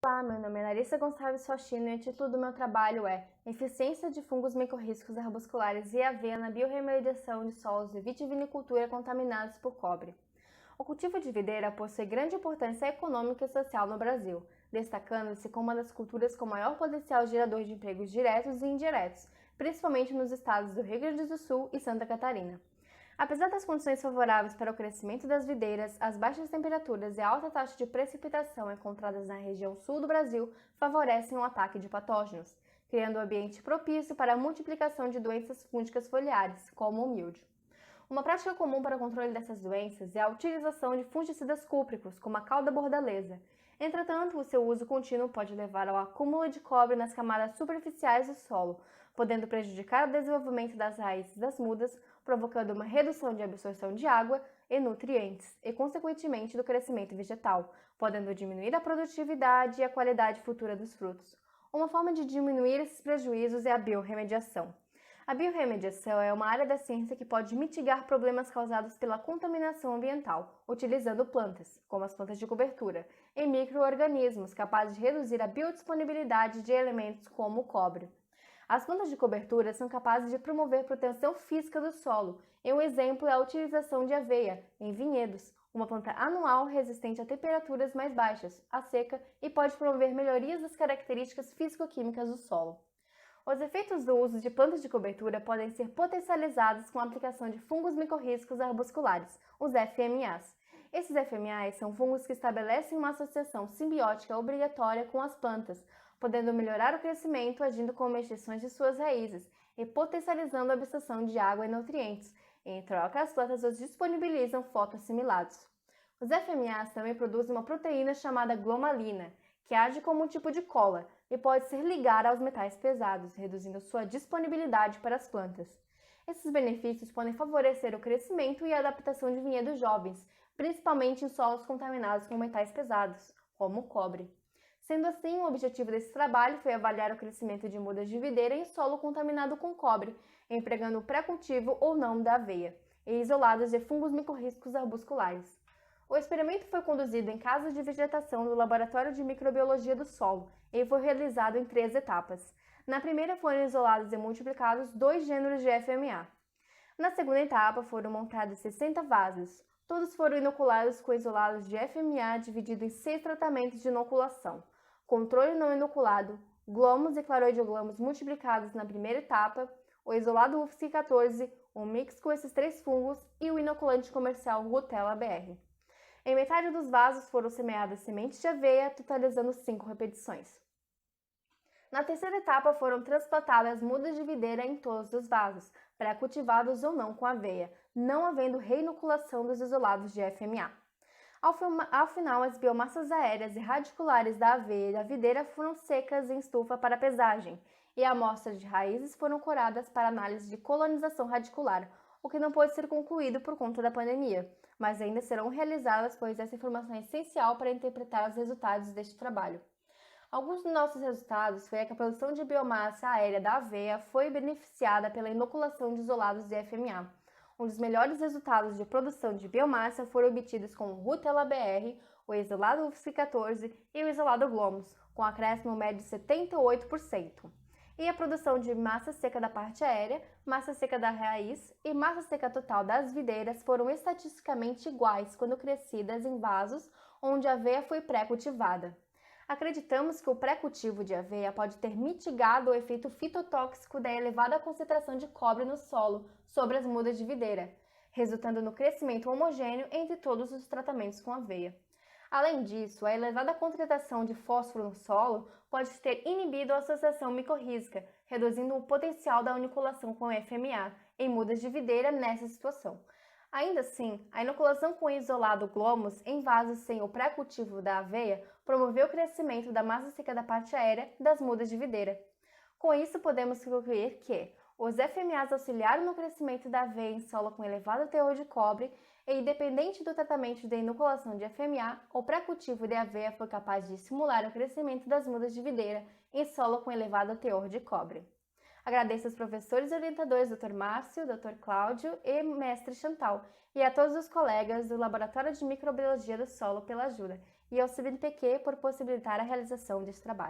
Olá, meu nome é Larissa Gonçalves Faustino e o título do meu trabalho é Eficiência de fungos micorrízicos arbusculares e aveia na biorremediação de solos de vitivinicultura contaminados por cobre. O cultivo de videira possui grande importância econômica e social no Brasil, destacando-se como uma das culturas com maior potencial gerador de empregos diretos e indiretos, principalmente nos estados do Rio Grande do Sul e Santa Catarina. Apesar das condições favoráveis para o crescimento das videiras, as baixas temperaturas e a alta taxa de precipitação encontradas na região sul do Brasil favorecem o ataque de patógenos, criando um ambiente propício para a multiplicação de doenças fúngicas foliares, como o míldio. Uma prática comum para o controle dessas doenças é a utilização de fungicidas cúpricos, como a cauda bordaleza. Entretanto, o seu uso contínuo pode levar ao acúmulo de cobre nas camadas superficiais do solo, podendo prejudicar o desenvolvimento das raízes das mudas, provocando uma redução de absorção de água e nutrientes e, consequentemente, do crescimento vegetal, podendo diminuir a produtividade e a qualidade futura dos frutos. Uma forma de diminuir esses prejuízos é a biorremediação. A biorremediação é uma área da ciência que pode mitigar problemas causados pela contaminação ambiental, utilizando plantas, como as plantas de cobertura, e micro-organismos capazes de reduzir a biodisponibilidade de elementos como o cobre. As plantas de cobertura são capazes de promover proteção física do solo, e um exemplo é a utilização de aveia em vinhedos, uma planta anual resistente a temperaturas mais baixas, a seca, e pode promover melhorias das características físico-químicas do solo. Os efeitos do uso de plantas de cobertura podem ser potencializados com a aplicação de fungos micorrízicos arbusculares, os FMAs. Esses FMAs são fungos que estabelecem uma associação simbiótica obrigatória com as plantas, podendo melhorar o crescimento agindo como extensões de suas raízes e potencializando a absorção de água e nutrientes. Em troca, as plantas os disponibilizam fotoassimilados. Os FMAs também produzem uma proteína chamada glomalina, que age como um tipo de cola e pode ser ligada aos metais pesados, reduzindo sua disponibilidade para as plantas. Esses benefícios podem favorecer o crescimento e a adaptação de vinhedos jovens, principalmente em solos contaminados com metais pesados, como o cobre. Sendo assim, o objetivo desse trabalho foi avaliar o crescimento de mudas de videira em solo contaminado com cobre, empregando o pré-cultivo ou não da aveia, e isolados de fungos micorrízicos arbusculares. O experimento foi conduzido em casas de vegetação do Laboratório de Microbiologia do Solo e foi realizado em 3 etapas. Na primeira foram isolados e multiplicados 2 gêneros de FMA. Na segunda etapa foram montados 60 vasos. Todos foram inoculados com isolados de FMA dividido em 6 tratamentos de inoculação. Controle não inoculado, glomos e claroideoglomos multiplicados na primeira etapa, o isolado UFSC-14, um mix com esses 3 fungos e o inoculante comercial Rutela BR. Em metade dos vasos foram semeadas sementes de aveia, totalizando 5 repetições. Na terceira etapa foram transplantadas mudas de videira em todos os vasos, pré-cultivados ou não com aveia, não havendo reinoculação dos isolados de FMA. Ao final, as biomassas aéreas e radiculares da aveia e da videira foram secas em estufa para pesagem, e amostras de raízes foram curadas para análise de colonização radicular, o que não pôde ser concluído por conta da pandemia, mas ainda serão realizadas, pois essa informação é essencial para interpretar os resultados deste trabalho. Alguns dos nossos resultados foi que a produção de biomassa aérea da aveia foi beneficiada pela inoculação de isolados de FMA. Um dos melhores resultados de produção de biomassa foram obtidos com o Rutela BR, o isolado UFSC-14 e o isolado Glomos, com acréscimo médio de 78%. E a produção de massa seca da parte aérea, massa seca da raiz e massa seca total das videiras foram estatisticamente iguais quando crescidas em vasos onde a aveia foi pré-cultivada. Acreditamos que o pré-cultivo de aveia pode ter mitigado o efeito fitotóxico da elevada concentração de cobre no solo sobre as mudas de videira, resultando no crescimento homogêneo entre todos os tratamentos com aveia. Além disso, a elevada concentração de fósforo no solo pode ter inibido a associação micorrízica, reduzindo o potencial da inoculação com FMA em mudas de videira nessa situação. Ainda assim, a inoculação com isolado glomos em vasos sem o pré-cultivo da aveia promoveu o crescimento da massa seca da parte aérea das mudas de videira. Com isso, podemos concluir que os FMAs auxiliaram no crescimento da aveia em solo com elevado teor de cobre e, independente do tratamento de inoculação de FMA, o pré-cultivo de aveia foi capaz de estimular o crescimento das mudas de videira em solo com elevado teor de cobre. Agradeço aos professores e orientadores Dr. Márcio, Dr. Cláudio e Mestre Chantal, e a todos os colegas do Laboratório de Microbiologia do Solo pela ajuda. e ao CNPq por possibilitar a realização deste trabalho.